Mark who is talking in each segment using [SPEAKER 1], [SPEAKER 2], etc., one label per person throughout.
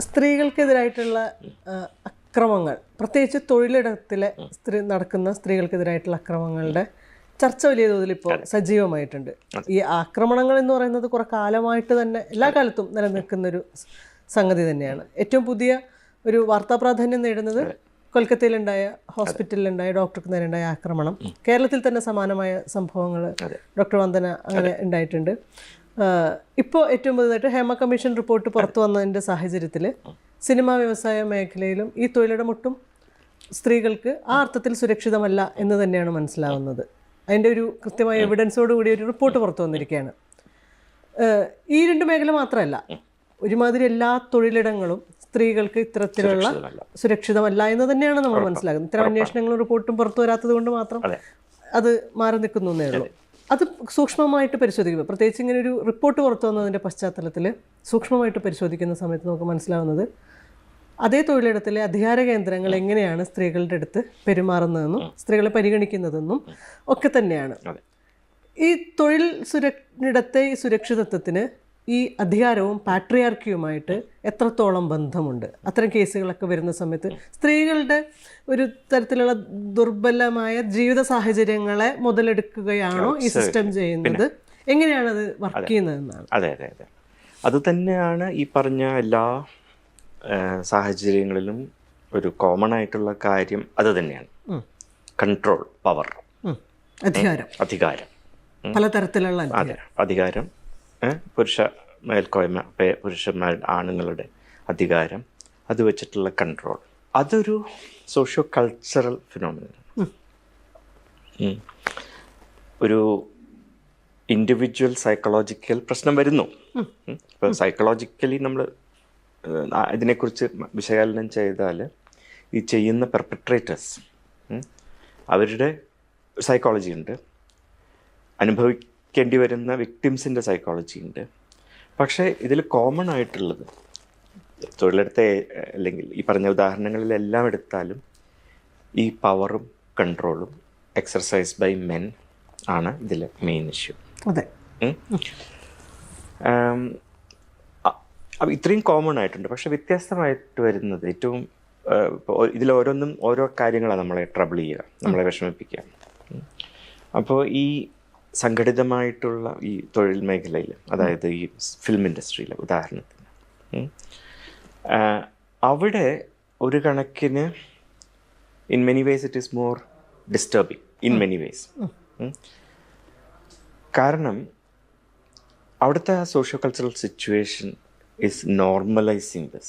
[SPEAKER 1] സ്ത്രീകൾക്കെതിരായിട്ടുള്ള അക്രമങ്ങൾ, പ്രത്യേകിച്ച് തൊഴിലിടത്തിലെ നടക്കുന്ന സ്ത്രീകൾക്കെതിരായിട്ടുള്ള അക്രമങ്ങളുടെ ചർച്ച വലിയ തോതിൽ ഇപ്പോൾ സജീവമായിട്ടുണ്ട്. ഈ ആക്രമണങ്ങൾ എന്ന് പറയുന്നത് കുറെ കാലമായിട്ട് തന്നെ എല്ലാ കാലത്തും നിലനിൽക്കുന്നൊരു സംഗതി തന്നെയാണ്. ഏറ്റവും പുതിയ ഒരു വാർത്താ പ്രാധാന്യം നേടുന്നത് കൊൽക്കത്തയിലുണ്ടായ ഹോസ്പിറ്റലിലുണ്ടായ ഡോക്ടർക്ക് നേരെയുണ്ടായ ആക്രമണം. കേരളത്തിൽ തന്നെ സമാനമായ സംഭവങ്ങൾ ഡോക്ടർ വന്ദന അങ്ങനെ ഉണ്ടായിട്ടുണ്ട്. ഇപ്പോൾ ഏറ്റവും പുതുതായിട്ട് ഹേമ കമ്മീഷൻ റിപ്പോർട്ട് പുറത്തു വന്നതിൻ്റെ സാഹചര്യത്തിൽ സിനിമാ വ്യവസായ മേഖലയിലും ഈ തൊഴിലിടമൊട്ടും സ്ത്രീകൾക്ക് ആ അർത്ഥത്തിൽ സുരക്ഷിതമല്ല എന്ന് തന്നെയാണ് മനസ്സിലാവുന്നത്. അതിൻ്റെ ഒരു കൃത്യമായ എവിഡൻസോടുകൂടി ഒരു റിപ്പോർട്ട് പുറത്തു വന്നിരിക്കുകയാണ്. ഈ രണ്ട് മേഖല മാത്രമല്ല, ഒരുമാതിരി എല്ലാ തൊഴിലിടങ്ങളും സ്ത്രീകൾക്ക് ഇത്തരത്തിലുള്ള സുരക്ഷിതമല്ല എന്ന് തന്നെയാണ് നമ്മൾ മനസ്സിലാക്കുന്നത്. ഇത്തരം അന്വേഷണങ്ങളും റിപ്പോർട്ടും പുറത്തു വരാത്തത് കൊണ്ട് മാത്രം അത് മാറി നിൽക്കുന്നു എന്നേ ഉള്ളൂ. അത് സൂക്ഷ്മമായിട്ട് പരിശോധിക്കുക, പ്രത്യേകിച്ച് ഇങ്ങനെ ഒരു റിപ്പോർട്ട് പുറത്തു വന്നതിൻ്റെ പശ്ചാത്തലത്തിൽ സൂക്ഷ്മമായിട്ട് പരിശോധിക്കുന്ന സമയത്ത് നമുക്ക് മനസ്സിലാവുന്നത് അതേ തൊഴിലിടത്തിലെ അധികാര കേന്ദ്രങ്ങൾ എങ്ങനെയാണ് സ്ത്രീകളുടെ അടുത്ത് പെരുമാറുന്നതെന്നും സ്ത്രീകളെ പരിഗണിക്കുന്നതെന്നും ഒക്കെ തന്നെയാണ്. ഈ തൊഴിൽ ഇടത്തെ ഈ സുരക്ഷിതത്വത്തിന് ഈ അധികാരവും പാട്രിയാർക്കിയുമായിട്ട് എത്രത്തോളം ബന്ധമുണ്ട്? അത്തരം കേസുകളൊക്കെ വരുന്ന സമയത്ത് സ്ത്രീകളുടെ ഒരു തരത്തിലുള്ള ദുർബലമായ ജീവിത സാഹചര്യങ്ങളെ മുതലെടുക്കുകയാണോ ഈ സിസ്റ്റം ചെയ്യുന്നത്? എങ്ങനെയാണ് അത് വർക്ക് ചെയ്യുന്നതെന്നാണ്.
[SPEAKER 2] അതെ അതെ അതെ അത് തന്നെയാണ് ഈ പറഞ്ഞ എല്ലാ സാഹചര്യങ്ങളിലും ഒരു കോമൺ ആയിട്ടുള്ള കാര്യം അത് തന്നെയാണ്. കൺട്രോൾ, പവർ, അധികാരം,
[SPEAKER 1] പലതരത്തിലുള്ള
[SPEAKER 2] അധികാരം, പുരുഷ മേൽക്കോയ്മ, പുരുഷന്മാർ ആണുങ്ങളുടെ അധികാരം, അത് വെച്ചിട്ടുള്ള കൺട്രോൾ, അതൊരു സോഷ്യോ കൾച്ചറൽ ഫിനോമിനലാണ്. ഒരു ഇൻഡിവിജ്വൽ സൈക്കോളജിക്കൽ പ്രശ്നം വരുന്നു. ഇപ്പോൾ സൈക്കോളജിക്കലി നമ്മൾ ഇതിനെക്കുറിച്ച് വിശകലനം ചെയ്താൽ ഈ ചെയ്യുന്ന പെർപെട്രേറ്റേഴ്സ് അവരുടെ സൈക്കോളജി ഉണ്ട്, അനുഭവിക്കേണ്ടി വരുന്ന വിക്ടിംസിൻ്റെ സൈക്കോളജി ഉണ്ട്. പക്ഷേ ഇതിൽ കോമൺ ആയിട്ടുള്ളത് തൊഴിലെടുത്ത അല്ലെങ്കിൽ ഈ പറഞ്ഞ ഉദാഹരണങ്ങളിലെല്ലാം എടുത്താലും ഈ പവറും കൺട്രോളും എക്സർസൈസ് ബൈ മെൻ ആണ് ഇതിലെ മെയിൻ ഇഷ്യൂ.
[SPEAKER 1] അതെ,
[SPEAKER 2] ഇത്രയും കോമൺ ആയിട്ടുണ്ട്. പക്ഷെ വ്യത്യസ്തമായിട്ട് വരുന്നത് ഏറ്റവും ഇതിലോരോന്നും ഓരോ കാര്യങ്ങളാണ് നമ്മളെ ട്രബിൾ ചെയ്യുക, നമ്മളെ വിഷമിപ്പിക്കുക. അപ്പോൾ ഈ സംഘടിതമായിട്ടുള്ള ഈ തൊഴിൽ മേഖലയിൽ, അതായത് ഈ ഫിലിം ഇൻഡസ്ട്രിയിൽ ഉദാഹരണത്തിന്, അവിടെ ഒരു കണക്കിന് in many vase it is more disturbing in many vase. കാരണം അവിടുത്തെ socio cultural situation is normalizing this.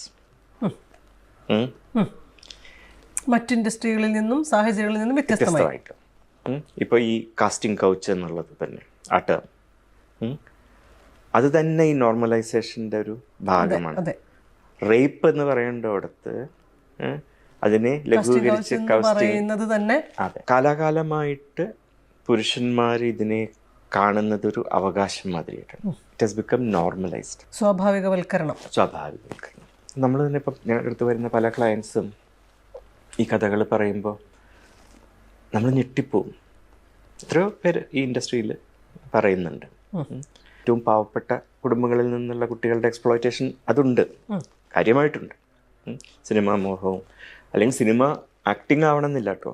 [SPEAKER 1] മറ്റ് ഇൻഡസ്ട്രികളിൽ നിന്നും സാഹചര്യങ്ങളിൽ നിന്നും വ്യത്യസ്തമായിട്ട്
[SPEAKER 2] ഇപ്പോൾ ഈ കാസ്റ്റിംഗ് കൗച്ച് എന്നുള്ളത് തന്നെ ആ ടേം, അത് തന്നെ ഈ നോർമലൈസേഷൻ്റെ ഒരു ഭാഗമാണ്. റേപ്പ് എന്ന് പറയേണ്ടടുത്ത് അതിനെ ലഘൂകരിച്ച്
[SPEAKER 1] പറയുന്നത് തന്നെ
[SPEAKER 2] അതെ, കാലാകാലമായിട്ട് പുരുഷന്മാർ ഇതിനെ കാണുന്നത് ഒരു അവകാശം മാതിരിയായിട്ടാണ്. It has become normalized.
[SPEAKER 1] സ്വാഭാവികവൽക്കരണം.
[SPEAKER 2] നമ്മൾ തന്നെ ഇപ്പം ഞാൻ എടുത്തു വരുന്ന പല ക്ലയൻസും ഈ കഥകൾ പറയുമ്പോൾ നമ്മൾ ഞെട്ടിപ്പോവും. എത്രയോ പേര് ഈ ഇൻഡസ്ട്രിയിൽ പറയുന്നുണ്ട്. ഏറ്റവും പാവപ്പെട്ട കുടുംബങ്ങളിൽ നിന്നുള്ള കുട്ടികളുടെ എക്സ്പ്ലോയിറ്റേഷൻ അതുണ്ട്, കാര്യമായിട്ടുണ്ട്. സിനിമാ മോഹവും അല്ലെങ്കിൽ സിനിമ ആക്ടിങ് ആവണമെന്നില്ല കേട്ടോ,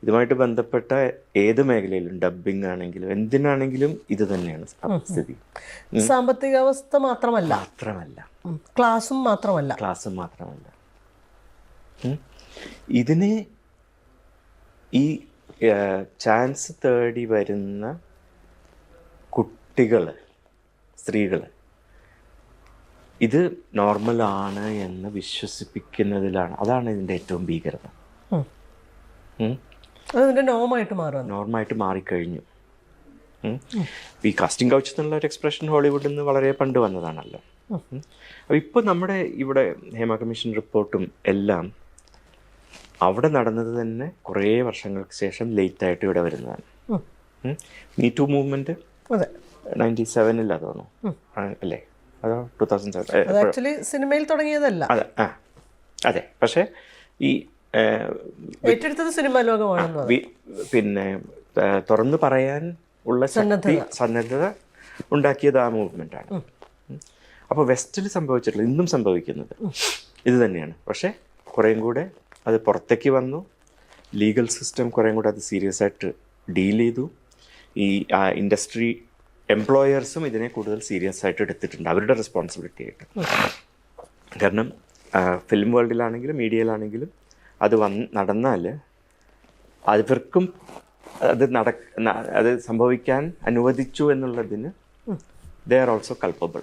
[SPEAKER 2] ഇതുമായിട്ട് ബന്ധപ്പെട്ട ഏത് മേഖലയിലും ഡബ്ബിംഗ് ആണെങ്കിലും എന്തിനാണെങ്കിലും ഇത് തന്നെയാണ് സ്ഥിതി.
[SPEAKER 1] സാമ്പത്തിക അവസ്ഥ മാത്രമല്ല, ക്ലാസും മാത്രമല്ല,
[SPEAKER 2] ഇതിനെ ഈ ചാൻസ് തേടി വരുന്ന കുട്ടികൾ, സ്ത്രീകൾ ഇത് നോർമലാണ് എന്ന് വിശ്വസിപ്പിക്കുന്നതിലാണ്. അതാണ് ഇതിൻ്റെ ഏറ്റവും ഭീകരത. നോർമായിട്ട് മാറിക്കഴിഞ്ഞു. ഈ കാസ്റ്റിംഗ് കൗച്ച് എന്നുള്ള ഒരു എക്സ്പ്രഷൻ ഹോളിവുഡിൽ നിന്ന് വളരെ പണ്ട് വന്നതാണല്ലോ. അപ്പോൾ ഇപ്പോൾ നമ്മുടെ ഇവിടെ ഹേമ കമ്മീഷൻ റിപ്പോർട്ടും എല്ലാം അവിടെ നടന്നത് തന്നെ കുറേ വർഷങ്ങൾക്ക് ശേഷം ലേറ്റായിട്ട് ഇവിടെ വരുന്നതാണ്. മീ ടു മൂവ്മെൻറ്റ് 97 തോന്നുന്നു അല്ലേ, അതോ 2007?
[SPEAKER 1] സിനിമയിൽ തുടങ്ങിയതല്ല.
[SPEAKER 2] അതെ, പക്ഷേ ഈ
[SPEAKER 1] ഏറ്റെടുത്തത് സിനിമാ ലോകമാണെന്ന്
[SPEAKER 2] പിന്നെ തുറന്നു പറയാൻ ഉള്ള സന്നദ്ധത ഉണ്ടാക്കിയത് ആ മൂവ്മെൻ്റാണ്. അപ്പോൾ വെസ്റ്റിൽ സംഭവിച്ചിട്ടുള്ള ഇന്നും സംഭവിക്കുന്നത് ഇത് തന്നെയാണ്. പക്ഷേ കുറേയും കൂടെ അത് പുറത്തേക്ക് വന്നു, ലീഗൽ സിസ്റ്റം കുറേയും കൂടെ അത് സീരിയസ് ആയിട്ട് ഡീൽ ചെയ്തു. ഈ ഇൻഡസ്ട്രി എംപ്ലോയേഴ്സും ഇതിനെ കൂടുതൽ സീരിയസ് ആയിട്ട് എടുത്തിട്ടുണ്ട് അവരുടെ റെസ്പോൺസിബിലിറ്റി ആയിട്ട്. കാരണം ഫിലിം വേൾഡിലാണെങ്കിലും മീഡിയയിലാണെങ്കിലും അത് നടന്നാൽ അവർക്കും അത് സംഭവിക്കാൻ അനുവദിച്ചു എന്നുള്ളതിന് ദേ ആർ ഓൾസോ കൾപ്പബിൾ.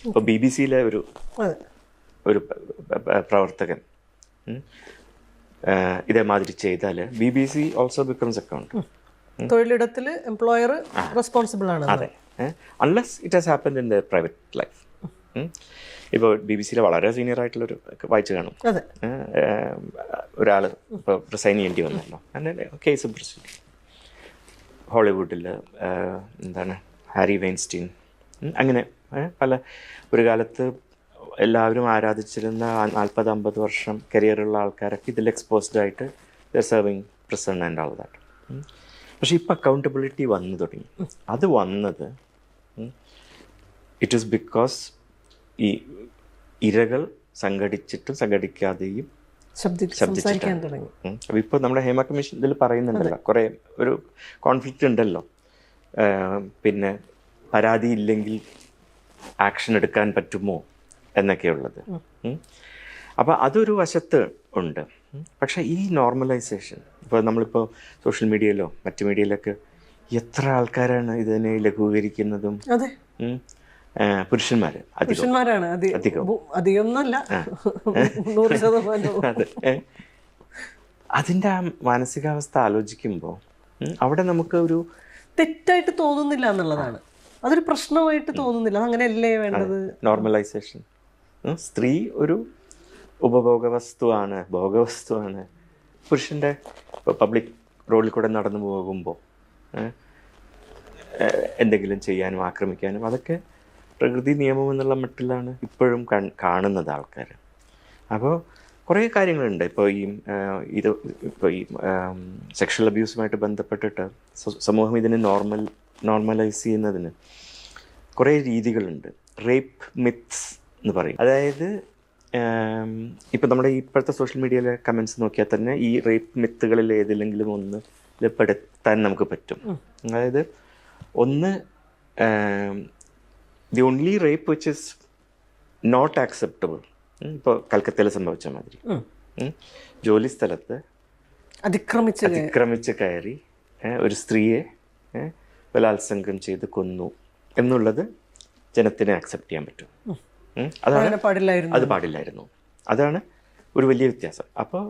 [SPEAKER 2] ഇപ്പോൾ BBC-യിലെ ഒരു പ്രവർത്തകൻ ഇതേമാതിരി ചെയ്താൽ BBC ഓൾസോ ബിക്കംസ് അക്കൗണ്ട്.
[SPEAKER 1] തൊഴിലിടത്തിൽ എംപ്ലോയർ റെസ്പോൺസിബിൾ ആണ്.
[SPEAKER 2] അതെ, unless it has happened in the private life. ഇപ്പോൾ BBC-യിലെ വളരെ സീനിയർ ആയിട്ടുള്ളൊരു വായിച്ചു കാണും, ഒരാൾ ഇപ്പോൾ റിസൈൻ ചെയ്യേണ്ടി വന്നല്ലോ, അങ്ങനെ കേസ് പ്രൊസീഡ്. ഹോളിവുഡിൽ എന്താണ് ഹാരി വെയിൻസ്റ്റീൻ, അങ്ങനെ പല ഒരു കാലത്ത് എല്ലാവരും ആരാധിച്ചിരുന്ന 40-50 വർഷം കരിയറുള്ള ആൾക്കാരൊക്കെ ഇതിൽ എക്സ്പോസ്ഡ് ആയിട്ട് serving prison and all that. പക്ഷേ ഇപ്പോൾ അക്കൗണ്ടബിലിറ്റി വന്നു തുടങ്ങി. അത് വന്നത് ഇറ്റ് ഈസ് ബിക്കോസ് ഈ ഇരകൾ സംഘടിച്ചിട്ടും സംഘടിക്കാതെയും
[SPEAKER 1] സംസാരിക്കാൻ തുടങ്ങി.
[SPEAKER 2] അപ്പോൾ ഇപ്പോൾ നമ്മുടെ ഹേമ കമ്മീഷൻ ഇതിൽ പറയുന്നുണ്ടല്ലോ, കുറേ ഒരു കോൺഫ്ലിക്റ്റ് ഉണ്ടല്ലോ. പിന്നെ പരാതി ഇല്ലെങ്കിൽ ആക്ഷൻ എടുക്കാൻ പറ്റുമോ എന്നൊക്കെയുള്ളത്. അപ്പോൾ അതൊരു വശത്ത് ഉണ്ട്. പക്ഷേ ഈ നോർമലൈസേഷൻ, ഇപ്പോൾ നമ്മളിപ്പോൾ സോഷ്യൽ മീഡിയയിലോ മറ്റു മീഡിയയിലൊക്കെ എത്ര ആൾക്കാരാണ് ഇതിനെ ലഘൂകരിക്കുന്നതും. പുരുഷന്മാരാണ് അധികമൊന്നല്ല. അതിൻ്റെ ആ മാനസികാവസ്ഥ ആലോചിക്കുമ്പോൾ അവിടെ നമുക്ക് ഒരു
[SPEAKER 1] തെറ്റായിട്ട് തോന്നുന്നില്ല എന്നുള്ളതാണ്. അതൊരു പ്രശ്നമായിട്ട് തോന്നുന്നില്ല. അതങ്ങനെയല്ലേ വേണ്ടത്.
[SPEAKER 2] നോർമലൈസേഷൻ. സ്ത്രീ ഒരു ഉപഭോഗ വസ്തുവാണ്, ഭോഗവസ്തുവാണ്. പുരുഷൻ്റെ പബ്ലിക് റോഡിൽ കൂടെ നടന്നു പോകുമ്പോൾ എന്തെങ്കിലും ചെയ്യാനും ആക്രമിക്കാനും അതൊക്കെ പ്രകൃതി നിയമം എന്നുള്ള മട്ടിലാണ് ഇപ്പോഴും കാണുന്നത് ആൾക്കാർ. അപ്പോൾ കുറേ കാര്യങ്ങളുണ്ട്. ഇപ്പോൾ ഈ സെക്ഷൽ അബ്യൂസുമായിട്ട് ബന്ധപ്പെട്ടിട്ട് സമൂഹം ഇതിനെ നോർമലൈസ് ചെയ്യുന്നതിന് കുറേ രീതികളുണ്ട്. റേപ്പ് മിത്സ് എന്ന് പറയും. അതായത് ഇപ്പം നമ്മുടെ ഇപ്പോഴത്തെ സോഷ്യൽ മീഡിയയിലെ കമൻസ് നോക്കിയാൽ തന്നെ ഈ റേപ്പ് മിത്തുകളിൽ ഏതിലെങ്കിലും ഒന്ന് പെടുത്താൻ നമുക്ക് പറ്റും. അതായത് ഒന്ന്, the only rape which is not acceptable. ഇപ്പോൾ കൽക്കത്തയിൽ സംഭവിച്ച മാതിരി ജോലി സ്ഥലത്ത് അതിക്രമിച്ച് കയറി ഒരു സ്ത്രീയെ ബലാത്സംഗം ചെയ്ത് കൊന്നു എന്നുള്ളത് ജനത്തിനെ അക്സെപ്റ്റ് ചെയ്യാൻ പറ്റും. അത് പാടില്ലായിരുന്നു. അതാണ് ഒരു വലിയ വ്യത്യാസം. അപ്പോൾ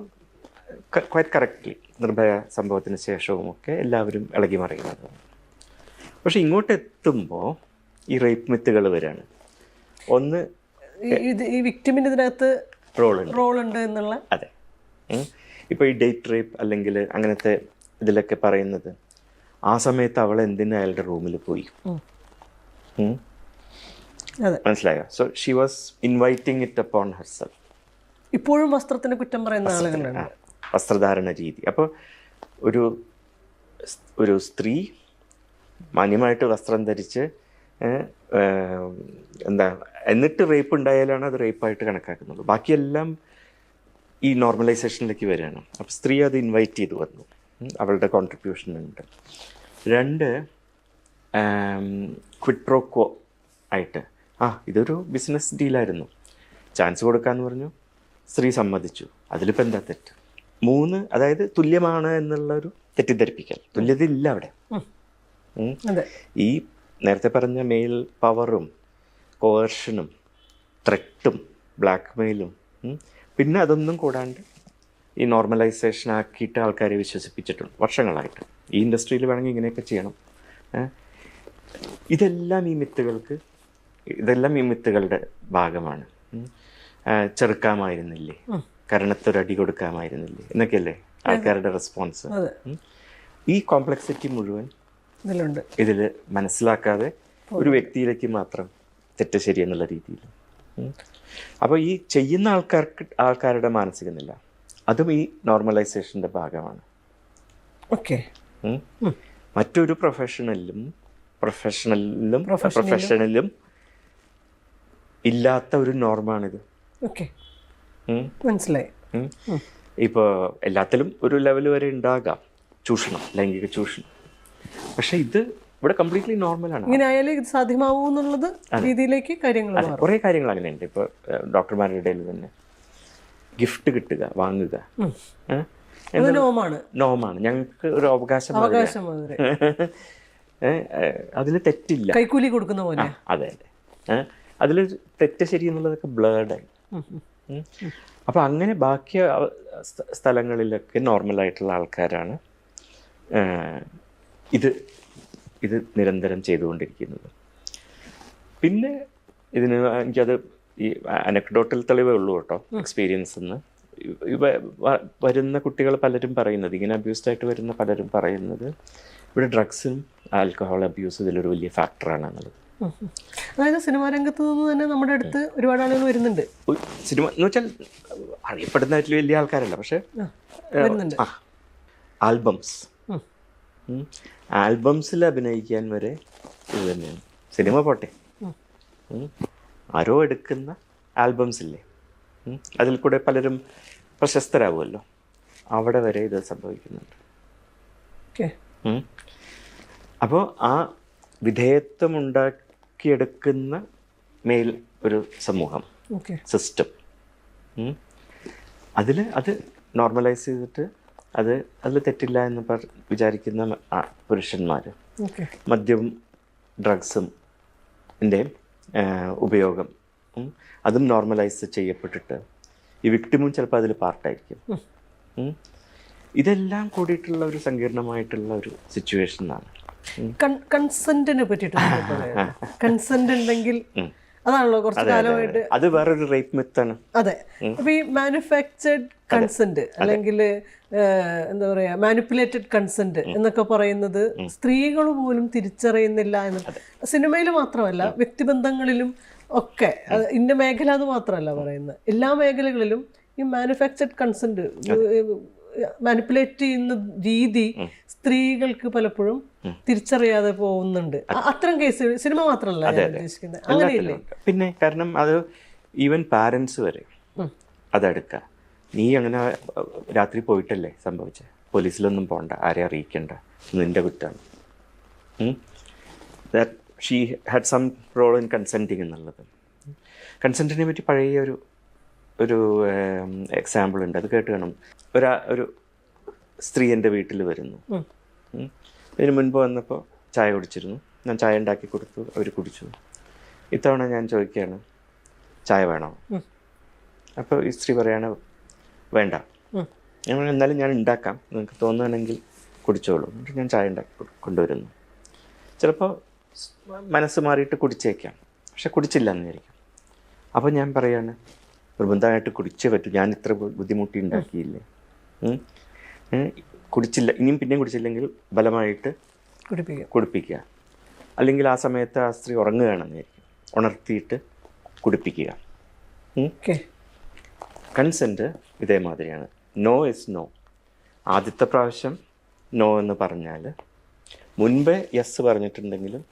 [SPEAKER 2] ക്വൈറ്റ് കറക്റ്റ്ലി നിർഭയ സംഭവത്തിന് ശേഷവും ഒക്കെ എല്ലാവരും ഇളകി മറിയുന്നത്. പക്ഷെ ഇങ്ങോട്ട് എത്തുമ്പോൾ ഈ റേപ്പ് മിത്തുകൾ വരികയാണ്. ഒന്ന്,
[SPEAKER 1] ഈ വിക്ടിമിന് ഇതിനകത്ത് റോൾ ഉണ്ട് എന്നുള്ള.
[SPEAKER 2] അതെ. ഇപ്പോൾ ഈ ഡേറ്റ് റേപ്പ് അല്ലെങ്കിൽ അങ്ങനത്തെ ഇതിലൊക്കെ പറയുന്നത് ആ സമയത്ത് അവൾ എന്തിനാ അയാളുടെ റൂമിൽ പോയി, മനസ്സിലായോ? So she was inviting it upon herself.
[SPEAKER 1] ഇപ്പോഴും വസ്ത്രത്തിന് കുറ്റം പറയുന്ന ആളുകളുണ്ട്.
[SPEAKER 2] വസ്ത്രധാരണ രീതി. അപ്പോൾ ഒരു സ്ത്രീ മാന്യമായിട്ട് വസ്ത്രം ധരിച്ച് എന്നിട്ട് റേപ്പ് ഉണ്ടായാലാണ് അത് റേപ്പായിട്ട് കണക്കാക്കുന്നത്. ബാക്കിയെല്ലാം ഈ നോർമലൈസേഷനിലേക്ക് വരികയാണ്. അപ്പോൾ സ്ത്രീ അത് ഇൻവൈറ്റ് ചെയ്ത് വന്നു, അവളുടെ കോൺട്രിബ്യൂഷൻ ഉണ്ട്. രണ്ട്, ക്വിഡ് പ്രോ ക്വോ ആയിട്ട് ഇതൊരു ബിസിനസ് ഡീലായിരുന്നു, ചാൻസ് കൊടുക്കാമെന്ന് പറഞ്ഞു, സ്ത്രീ സമ്മതിച്ചു, അതിലിപ്പോൾ എന്താ തെറ്റ്? മൂന്ന്, അതായത് തുല്യമാണ് എന്നുള്ളൊരു തെറ്റിദ്ധരിപ്പിക്കൽ. തുല്യത ഇല്ല അവിടെ. ഈ നേരത്തെ പറഞ്ഞ മെയിൽ പവറും കോർഷനും ത്രെട്ടും ബ്ലാക്ക് മെയിലും പിന്നെ അതൊന്നും കൂടാണ്ട് ഈ നോർമലൈസേഷൻ ആക്കിയിട്ട് ആൾക്കാരെ വിശ്വസിപ്പിച്ചിട്ടുണ്ട് വർഷങ്ങളായിട്ട്. ഈ ഇൻഡസ്ട്രിയിൽ വേണമെങ്കിൽ ഇങ്ങനെയൊക്കെ ചെയ്യണം. ഇതെല്ലാം ഈ മിത്തുകളുടെ ഭാഗമാണ്. ചെറുക്കാമായിരുന്നില്ലേ, കരണത്തൊരടി കൊടുക്കാമായിരുന്നില്ലേ എന്നൊക്കെയല്ലേ ആൾക്കാരുടെ റെസ്പോൺസ്. ഈ കോംപ്ലക്സിറ്റി മുഴുവൻ ഇതിൽ മനസ്സിലാക്കാതെ ഒരു വ്യക്തിയിലേക്ക് മാത്രം തെറ്റ് ശരി എന്നുള്ള രീതിയിൽ. അപ്പോൾ ഈ ചെയ്യുന്ന ആൾക്കാരുടെ മാനസിക നില അതും ഈ നോർമലൈസേഷൻ്റെ ഭാഗമാണ്.
[SPEAKER 1] ഓക്കെ.
[SPEAKER 2] മറ്റൊരു പ്രൊഫഷണലും ഇല്ലാത്ത ഒരു നോർമാണിത്.
[SPEAKER 1] ഓക്കെ, മനസ്സിലായി.
[SPEAKER 2] ഇപ്പോൾ എല്ലാത്തിലും ഒരു ലെവൽ വരെ ഉണ്ടാകാം ചൂഷണം, ലൈംഗിക ചൂഷണം. പക്ഷെ ഇത് ഇവിടെ കംപ്ലീറ്റ്ലി നോർമലാണ്.
[SPEAKER 1] ഇങ്ങനെ ആയാലും ഇത് സാധ്യമാവൂ എന്നുള്ളത് രീതിയിലേക്ക് കാര്യങ്ങൾ മാറും.
[SPEAKER 2] കുറേ കാര്യങ്ങൾ അങ്ങനെയുണ്ട്. ഇപ്പോൾ ഡോക്ടർമാരുടെ ഇടയിൽ തന്നെ ഗിഫ്റ്റ് കിട്ടുക, വാങ്ങുക, നോമാണ്. ഞങ്ങൾക്ക് ഒരു അവകാശം. അതിൽ തെറ്റില്ല,
[SPEAKER 1] കൈക്കൂലി കൊടുക്കുന്ന പോലെ.
[SPEAKER 2] അതെ അതെ, അതിൽ തെറ്റ് ശരി എന്നുള്ളതൊക്കെ ബ്ലേഡായി. അപ്പോൾ അങ്ങനെ ബാക്കി സ്ഥലങ്ങളിലൊക്കെ നോർമലായിട്ടുള്ള ആൾക്കാരാണ് ഇത് നിരന്തരം ചെയ്തുകൊണ്ടിരിക്കുന്നത്. പിന്നെ ഇതിന് എനിക്കത് ഈ അനക്ഡോട്ടൽ തെളിവേ ഉള്ളൂ കേട്ടോ, എക്സ്പീരിയൻസ് എന്ന്. വരുന്ന കുട്ടികൾ പലരും പറയുന്നത്, ഇങ്ങനെ അബ്യൂസ്ഡ് ആയിട്ട് വരുന്ന പലരും പറയുന്നത് ഇവിടെ ഡ്രഗ്സും ആൽക്കഹോൾ അബ്യൂസ് ഇതിലൊരു വലിയ ഫാക്ടറാണെന്നുള്ളത്.
[SPEAKER 1] അതായത് സിനിമാ രംഗത്ത് നിന്ന് തന്നെ നമ്മുടെ അടുത്ത് ഒരുപാട് ആളുകൾ വരുന്നുണ്ട്.
[SPEAKER 2] സിനിമ എന്ന് വെച്ചാൽ അറിയപ്പെടുന്നതായിട്ട് വലിയ ആൾക്കാരല്ല, പക്ഷെ ആൽബംസിൽ അഭിനയിക്കാൻ വരെ ഇത് തന്നെയാണ്. സിനിമ പോട്ടെ, ആരോ എടുക്കുന്ന ആൽബംസില്ലേ, അതിൽ കൂടെ പലരും പ്രശസ്തരാകുമല്ലോ, അവിടെ വരെ ഇത് സംഭവിക്കുന്നുണ്ട്. അപ്പോൾ ആ വിധേയത്വം ഉണ്ടാക്കിയെടുക്കുന്ന മേൽ ഒരു സമൂഹം, സിസ്റ്റം, അത് നോർമലൈസ് ചെയ്തിട്ട് അതിൽ തെറ്റില്ല എന്ന് വിചാരിക്കുന്ന പുരുഷന്മാർ മദ്യവും ഡ്രഗ്സും ഉപയോഗം അതും നോർമലൈസ് ചെയ്യപ്പെട്ടിട്ട് ഈ വിക്ടിമും ചിലപ്പോൾ അതിൽ പാർട്ടായിരിക്കും. ഇതെല്ലാം കൂടിയിട്ടുള്ള ഒരു സങ്കീർണമായിട്ടുള്ള ഒരു സിറ്റുവേഷനാണ്.
[SPEAKER 1] കൺസെന്റിനെ പറ്റിയിട്ട് കൺസെന്റ് ഉണ്ടെങ്കിൽ അതാണല്ലോ കുറച്ച് കാലമായിട്ട്
[SPEAKER 2] അത് വേറൊരു റേപ്പ് മിത്താണ്.
[SPEAKER 1] അതെ, അപ്പൊ ഈ മാനുഫാക്ചർഡ് കൺസെന്റ് അല്ലെങ്കിൽ എന്താ പറയാ മാനിപ്പുലേറ്റഡ് കൺസെന്റ് എന്നൊക്കെ പറയുന്നത് സ്ത്രീകൾ പോലും തിരിച്ചറിയുന്നില്ല എന്ന്. സിനിമയിൽ മാത്രമല്ല, വ്യക്തിബന്ധങ്ങളിലും ഒക്കെ. ഇന്ന മേഖല അത് മാത്രമല്ല പറയുന്നത്, എല്ലാ മേഖലകളിലും ഈ മാനുഫാക്ചർഡ് കൺസെന്റ്, മാനിപ്പുലേറ്റ് ചെയ്യുന്ന രീതി സ്ത്രീകൾക്ക് പലപ്പോഴും തിരിച്ചറിയാതെ പോകുന്നുണ്ട്. അത്തരം കേസ് സിനിമ മാത്രമല്ല ഉദ്ദേശിക്കുന്നത്, അങ്ങനെയില്ലേ?
[SPEAKER 2] പിന്നെ കാരണം അത് ഈവൻ പാരൻസ് വരെ അതെടുക്കുക. നീ അങ്ങനെ രാത്രി പോയിട്ടല്ലേ സംഭവിച്ചത്, പോലീസിലൊന്നും പോകണ്ട, ആരെ അറിയിക്കണ്ട, നിന്റെ കുറ്റാണ്. That she had some role in consenting എന്നുള്ളത്. കൺസെൻറ്റിനെ പറ്റി പഴയ ഒരു എക്സാമ്പിൾ ഉണ്ട്, അത് കേട്ട് കാണും. ഒരു സ്ത്രീ എൻ്റെ വീട്ടിൽ വരുന്നു. ഇതിന് മുൻപ് വന്നപ്പോൾ ചായ കുടിച്ചിരുന്നു, ഞാൻ ചായ ഉണ്ടാക്കി കൊടുത്തു, അവർ കുടിച്ചു. ഇത്തവണ ഞാൻ ചോദിക്കുകയാണ്, ചായ വേണോ? അപ്പോൾ ഈ സ്ത്രീ പറയാണ്, വേണ്ട. എന്നാലും ഞാൻ ഉണ്ടാക്കാം, നിങ്ങൾക്ക് തോന്നുകയാണെങ്കിൽ കുടിച്ചോളൂ. എന്നിട്ട് ഞാൻ ചായ ഉണ്ടാക്കി കൊണ്ടുവരുന്നു. ചിലപ്പോൾ മനസ്സ് മാറിയിട്ട് കുടിച്ചേക്കാം, പക്ഷെ കുടിച്ചില്ല എന്നിരിക്കും. അപ്പോൾ ഞാൻ പറയാണ്, നിർബന്ധമായിട്ട് കുടിച്ചേ പറ്റൂ, ഞാൻ ഇത്ര ബുദ്ധിമുട്ടി ഉണ്ടാക്കിയില്ലേ, കുടിച്ചില്ല, ഇനിയും പിന്നെയും കുടിച്ചില്ലെങ്കിൽ ബലമായിട്ട് കുടിപ്പിക്കുക. അല്ലെങ്കിൽ ആ സമയത്ത് ആ സ്ത്രീ ഉറങ്ങുകയാണെന്നായിരിക്കും, ഉണർത്തിയിട്ട് കുടിപ്പിക്കുക. കൺസെൻറ്റ് ഇതേമാതിരിയാണ്. No is no. ആദ്യത്തെ പ്രാവശ്യം നോ എന്ന് പറഞ്ഞാൽ മുൻപേ യെസ് പറഞ്ഞിട്ടുണ്ടെങ്കിലും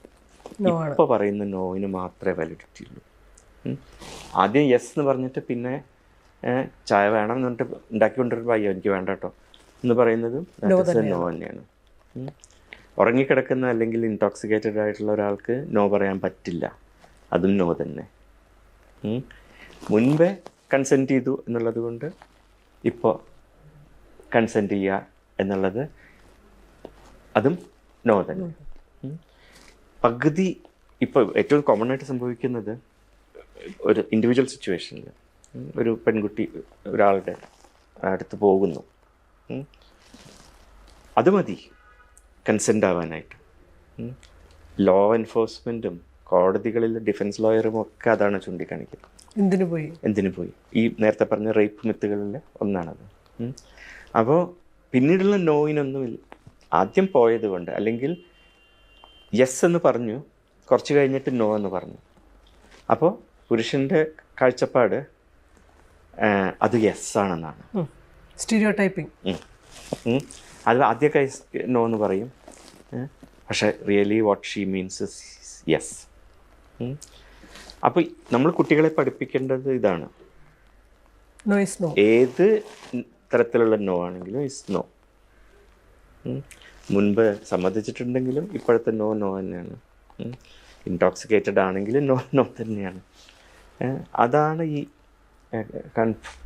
[SPEAKER 2] ഇപ്പോൾ പറയുന്ന നോവിന് മാത്രമേ വാലിഡിറ്റി ഉള്ളൂ. ആദ്യം യെസ് എന്ന് പറഞ്ഞിട്ട് പിന്നെ ചായ വേണം എന്ന് പറഞ്ഞിട്ട് ഉണ്ടാക്കിക്കൊണ്ടിരുമ്പോൾ അയ്യോ എനിക്ക് വേണ്ട കേട്ടോ എന്ന് പറയുന്നതും നോ തന്നെയാണ്. ഉറങ്ങിക്കിടക്കുന്ന അല്ലെങ്കിൽ ഇൻടോക്സിക്കേറ്റഡ് ആയിട്ടുള്ള ഒരാൾക്ക് നോ പറയാൻ പറ്റില്ല, അതും നോ തന്നെ. മുൻപേ കൺസെൻറ്റ് ചെയ്തു എന്നുള്ളത് കൊണ്ട് ഇപ്പോൾ കൺസെൻറ്റ് ചെയ്യുക എന്നുള്ളത് അതും നോ തന്നെ. പകുതി ഇപ്പോൾ ഏറ്റവും കോമൺ ആയിട്ട് സംഭവിക്കുന്നത് ഒരു ഇൻഡിവിജ്വൽ സിറ്റുവേഷനിൽ ഒരു പെൺകുട്ടി ഒരാളുടെ അടുത്ത് പോകുന്നു, അത് മതി കൺസെൻ്റ് ആവാനായിട്ട്. ലോ എൻഫോഴ്സ്മെൻറ്റും കോടതികളിൽ ഡിഫൻസ് ലോയറും ഒക്കെ അതാണ് ചൂണ്ടിക്കാണിക്കുന്നത്. എന്തിനു പോയി ഈ നേരത്തെ പറഞ്ഞ റേപ്പ് മിത്തുകളിൽ ഒന്നാണത്. അപ്പോൾ പിന്നീടുള്ള നോയിനൊന്നുമില്ല. ആദ്യം പോയത് കൊണ്ട്, അല്ലെങ്കിൽ യെസ് എന്ന് പറഞ്ഞു, കുറച്ച് കഴിഞ്ഞിട്ട് നോ എന്ന് പറഞ്ഞു. അപ്പോൾ പുരുഷൻ്റെ കാഴ്ചപ്പാട് അത് യെസ് ആണെന്നാണ്.
[SPEAKER 1] സ്റ്റീരിയോടൈപ്പിംഗ്.
[SPEAKER 2] അത് ആദ്യമൊക്കെ നോ എന്ന് പറയും, പക്ഷേ really what she means is yes. അപ്പോൾ നമ്മൾ കുട്ടികളെ പഠിപ്പിക്കേണ്ടത് ഇതാണ്,
[SPEAKER 1] നോ ഇസ് നോ.
[SPEAKER 2] ഏത് തരത്തിലുള്ള നോ ആണെങ്കിലും ഇസ് നോ. മുൻപ് സമ്മതിച്ചിട്ടുണ്ടെങ്കിലും ഇപ്പോഴത്തെ നോ നോ തന്നെയാണ്. ഇൻടോക്സിക്കേറ്റഡ് ആണെങ്കിലും നോ നോ തന്നെയാണ്. അതാണ് ഈ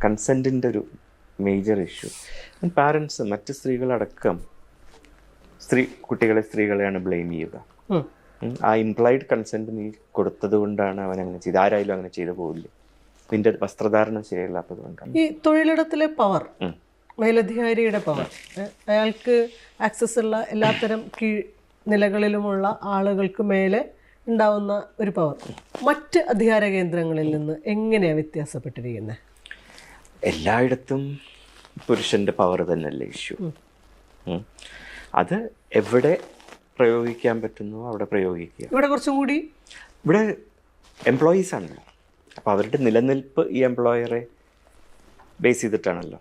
[SPEAKER 2] കൺസെൻറ്റിൻ്റെ ഒരു മേജർ ഇഷ്യൂ. പാരൻസ്, മറ്റ് സ്ത്രീകളടക്കം കുട്ടികളെ സ്ത്രീകളെയാണ് ബ്ലെയിം ചെയ്യുക. ആ ഇംപ്ലൈഡ് കൺസെൻറ്റ് നീ കൊടുത്തത് കൊണ്ടാണ് അവൻ അങ്ങനെ ചെയ്ത്. ആരായാലും അങ്ങനെ ചെയ്തു പോകില്ല, നിന്റെ വസ്ത്രധാരണം ശരിയല്ലാത്തത് കൊണ്ടാണ്.
[SPEAKER 1] ഈ തൊഴിലിടത്തിലെ പവർ, മേലധികാരിയുടെ പവർ, അയാൾക്ക് ആക്സസ് ഉള്ള എല്ലാത്തരം കീഴ് നിലകളിലുമുള്ള ആളുകൾക്ക് മേലെ ഉണ്ടാവുന്ന ഒരു പവർ മറ്റ് അധികാര കേന്ദ്രങ്ങളിൽ നിന്ന് എങ്ങനെയാണ് വ്യത്യാസപ്പെട്ടിരിക്കുന്നത്?
[SPEAKER 2] എല്ലായിടത്തും പുരുഷൻ്റെ പവർ തന്നെയല്ലേ ഇഷ്യൂ. അത് എവിടെ പ്രയോഗിക്കാൻ പറ്റുന്നോ അവിടെ പ്രയോഗിക്കുക.
[SPEAKER 1] ഇവിടെ കുറച്ചും കൂടി
[SPEAKER 2] ഇവിടെ എംപ്ലോയീസ് ആണല്ലോ, അപ്പോൾ അവരുടെ നിലനിൽപ്പ് ഈ എംപ്ലോയറെ ബേസ് ചെയ്തിട്ടാണല്ലോ.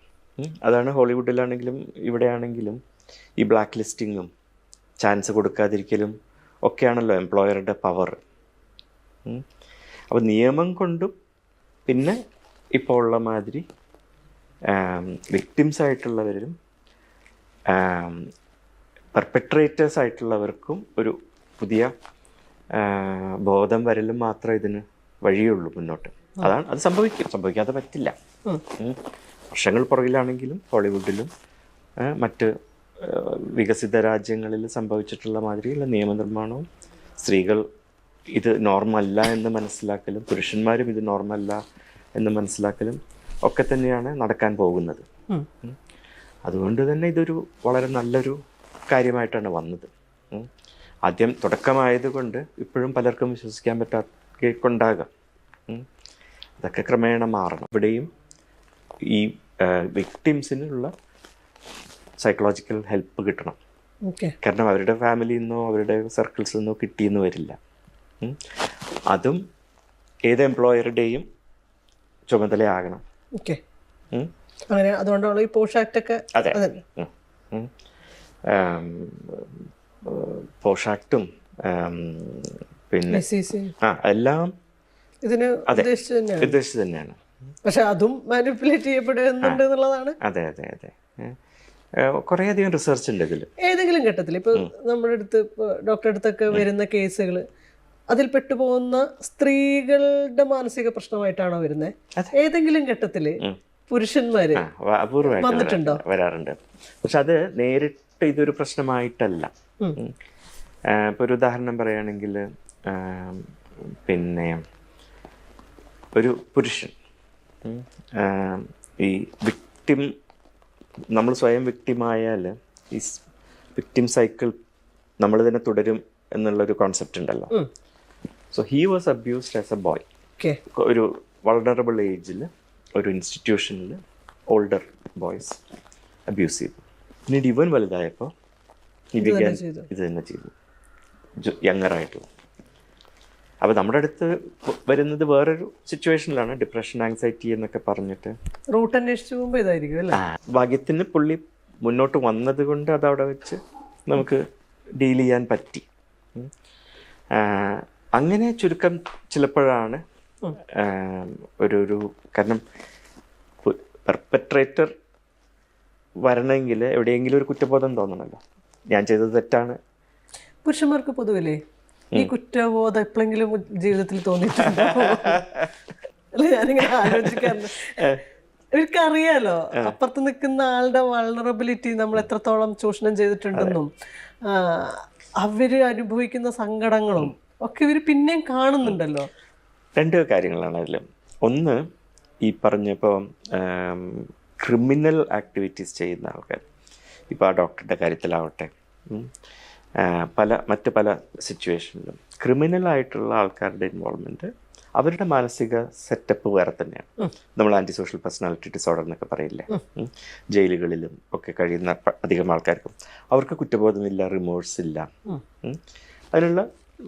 [SPEAKER 2] അതാണ് ഹോളിവുഡിലാണെങ്കിലും ഇവിടെയാണെങ്കിലും ഈ ബ്ലാക്ക് ലിസ്റ്റിങ്ങും ചാൻസ് കൊടുക്കാതിരിക്കലും ഒക്കെയാണല്ലോ എംപ്ലോയറുടെ പവർ. അപ്പോൾ നിയമം കൊണ്ടും പിന്നെ ഇപ്പോൾ ഉള്ള മാതിരി വിക്ടിംസ് ആയിട്ടുള്ളവരും പെർപെട്രേറ്റേഴ്സ് ആയിട്ടുള്ളവർക്കും ഒരു പുതിയ ബോധം വരലും മാത്രമേ ഇതിന് വഴിയുള്ളൂ മുന്നോട്ട്. അത് സംഭവിക്കാതെ പറ്റില്ല. വർഷങ്ങൾ പുറകിലാണെങ്കിലും ഹോളിവുഡിലും മറ്റ് വികസിത രാജ്യങ്ങളിൽ സംഭവിച്ചിട്ടുള്ള മാതിരിയുള്ള നിയമനിർമ്മാണവും സ്ത്രീകൾ ഇത് നോർമല്ല എന്ന് മനസ്സിലാക്കലും പുരുഷന്മാരും ഇത് നോർമല്ല എന്ന് മനസ്സിലാക്കലും ഒക്കെ തന്നെയാണ് നടക്കാൻ പോകുന്നത്. അതുകൊണ്ട് തന്നെ ഇതൊരു വളരെ നല്ലൊരു കാര്യമായിട്ടാണ് വന്നത്. ആദ്യം തുടക്കമായതുകൊണ്ട് ഇപ്പോഴും പലർക്കും വിശ്വസിക്കാൻ പറ്റാത്തതുണ്ടാകാം. അതൊക്കെ ക്രമേണ മാറണം. ഇവിടെയും ഈ വിക്ടിംസിനുള്ള സൈക്കോളജിക്കൽ ഹെൽപ്പ് കിട്ടണം. കാരണം അവരുടെ ഫാമിലിയിൽ നിന്നോ അവരുടെ സർക്കിൾസിൽ നിന്നോ കിട്ടിയെന്ന് വരില്ല. അതും ഏത് എംപ്ലോയറുടെയും ചുമതലയാകണം.
[SPEAKER 1] അങ്ങനെ അതുകൊണ്ടാണ് ഈ പോഷ് ആക്ട് ഒക്കെ.
[SPEAKER 2] അതെ, പോഷ് ആക്ടും പിന്നെ എല്ലാം ഇതിന് ഉദ്ദേശിച്ച് തന്നെയാണ്.
[SPEAKER 1] പക്ഷെ അതും മാനിപ്പുലേറ്റ് ചെയ്യപ്പെടുന്നുണ്ട് എന്നുള്ളതാണ്.
[SPEAKER 2] അതെ അതെ അതെ, കുറേയധികം റിസർച്ച് ഉണ്ട് ഇതിൽ.
[SPEAKER 1] ഏതെങ്കിലും ഘട്ടത്തിൽ ഇപ്പോൾ നമ്മുടെ അടുത്ത് ഡോക്ടറെ അടുത്തൊക്കെ വരുന്ന കേസുകൾ അതിൽ പെട്ടുപോകുന്ന സ്ത്രീകളുടെ മാനസിക പ്രശ്നമായിട്ടാണോ വരുന്നത്? ഏതെങ്കിലും ഘട്ടത്തിൽ പുരുഷന്മാര് വന്നിട്ടുണ്ടോ?
[SPEAKER 2] വരാറുണ്ട്. പക്ഷെ അത് നേരിട്ട് ഇതൊരു പ്രശ്നമായിട്ടല്ല. ഇപ്പൊ ഒരു ഉദാഹരണം പറയുകയാണെങ്കിൽ, പിന്നെ ഒരു പുരുഷൻ ഈ വിക്ടിം, നമ്മൾ സ്വയം വിക്ടിമായാൽ ഈ വിക്ടിം സൈക്കിൾ നമ്മൾ തന്നെ തുടരും എന്നുള്ളൊരു കോൺസെപ്റ്റ് ഉണ്ടല്ലോ. So he was abused as A boy. ഒരു വൾണറബിൾ ഏജിൽ ഒരു ഇൻസ്റ്റിറ്റ്യൂഷനിൽ ഓൾഡർ ബോയ്സ് അബ്യൂസ് ചെയ്തു. പിന്നീട് ഇവൻ വലുതായപ്പോൾ ഇത് തന്നെ ചെയ്തു, യങ്ങറായിട്ടുള്ള. അപ്പോൾ നമ്മുടെ അടുത്ത് വരുന്നത് വേറൊരു സിറ്റുവേഷനിലാണ്, ഡിപ്രഷൻ, ആങ്സൈറ്റി എന്നൊക്കെ പറഞ്ഞിട്ട്
[SPEAKER 1] റൂട്ട് അന്വേഷിച്ച് പോകുമ്പോൾ ഇതായിരിക്കും അല്ലേ.
[SPEAKER 2] ഭാഗ്യത്തിന് പുള്ളി മുന്നോട്ട് വന്നത് കൊണ്ട് അതവിടെ വെച്ച് നമുക്ക് ഡീൽ ചെയ്യാൻ പറ്റി. അങ്ങനെ ചുരുക്കം ചിലപ്പോഴാണ് ഒരു കാരണം പെർപെട്രേറ്റർ വരണമെങ്കിൽ എവിടെയെങ്കിലും ഒരു കുറ്റബോധം തോന്നണമല്ലോ, ഞാൻ ചെയ്തത് തെറ്റാണ്.
[SPEAKER 1] പുരുഷന്മാർക്ക് പൊതുവല്ലേ ഈ കുറ്റബോധം എപ്പോഴെങ്കിലും ജീവിതത്തിൽ തോന്നിയിട്ടുണ്ടോ? അല്ല, ഞാനിങ്ങനെ ആലോചിക്കാറുണ്ട്. ഇവർക്കറിയാലോ അപ്പുറത്ത് നിൽക്കുന്ന ആളുടെ വൾണറബിലിറ്റി നമ്മൾ എത്രത്തോളം ചൂഷണം ചെയ്തിട്ടുണ്ടെന്നും അവര് അനുഭവിക്കുന്ന സങ്കടങ്ങളും ഒക്കെ ഇവർ പിന്നെയും കാണുന്നുണ്ടല്ലോ.
[SPEAKER 2] രണ്ട് കാര്യങ്ങളാണ് അതിൽ. ഒന്ന്, ഈ പറഞ്ഞപ്പോൾ ക്രിമിനൽ ആക്ടിവിറ്റീസ് ചെയ്യുന്ന ആൾക്കാർ, ഇപ്പോൾ ആ ഡോക്ടറുടെ കാര്യത്തിലാവട്ടെ, മറ്റ് പല സിറ്റുവേഷനിലും ക്രിമിനലായിട്ടുള്ള ആൾക്കാരുടെ ഇൻവോൾവ്മെൻറ്റ്, അവരുടെ മാനസിക സെറ്റപ്പ് വേറെ തന്നെയാണ്. നമ്മൾ ആൻറ്റി സോഷ്യൽ പേഴ്സണാലിറ്റി ഡിസോർഡർ എന്നൊക്കെ പറയില്ലേ, ജയിലുകളിലും ഒക്കെ കഴിയുന്ന അധികം ആൾക്കാർക്കും അവർക്ക് കുറ്റബോധമില്ല, റിമോഴ്സ് ഇല്ല. അതിനുള്ള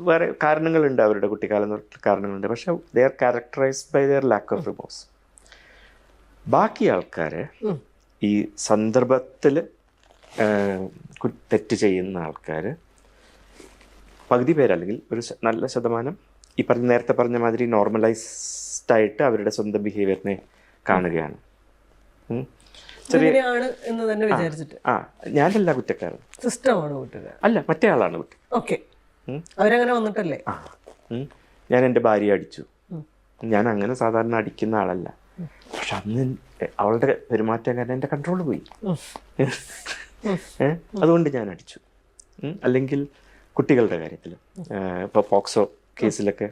[SPEAKER 2] വേറെ കാരണങ്ങളുണ്ട്, അവരുടെ കുട്ടിക്കാലം കാരണങ്ങളുണ്ട്. പക്ഷെ they are characterised by their lack of remorse. ബാക്കി ആൾക്കാർ ഈ സന്ദർഭത്തിൽ തെറ്റ് ചെയ്യുന്ന ആൾക്കാർ പകുതി പേരല്ലെങ്കിൽ ഒരു നല്ല ശതമാനം ഈ നേരത്തെ പറഞ്ഞ മാതിരി നോർമലൈസ്ഡ് ആയിട്ട് അവരുടെ സ്വന്തം ബിഹേവിയറിനെ കാണുകയാണ്.
[SPEAKER 1] ഇങ്ങനെയാണ് എന്ന് തന്നെ വിചാരിച്ചിട്ട്
[SPEAKER 2] ഞാനല്ല കുറ്റക്കാരൻ,
[SPEAKER 1] സിസ്റ്റമാണ് കുറ്റക്കാരൻ,
[SPEAKER 2] അല്ല മറ്റേ ആളാണ് കുറ്റം.
[SPEAKER 1] ഓക്കെ, അവരങ്ങനെ വന്നിട്ടല്ലേ.
[SPEAKER 2] ഞാൻ എൻ്റെ ഭാര്യയെ അടിച്ചു, ഞാൻ അങ്ങനെ സാധാരണ അടിക്കുന്ന ആളല്ല, പക്ഷെ അന്ന് അവളുടെ പെരുമാറ്റം കാരണം എൻ്റെ കൺട്രോൾ പോയി, അതുകൊണ്ട് ഞാൻ അടിച്ചു. അല്ലെങ്കിൽ കുട്ടികളുടെ കാര്യത്തിൽ ഇപ്പോൾ പോക്സോ കേസിലൊക്കെ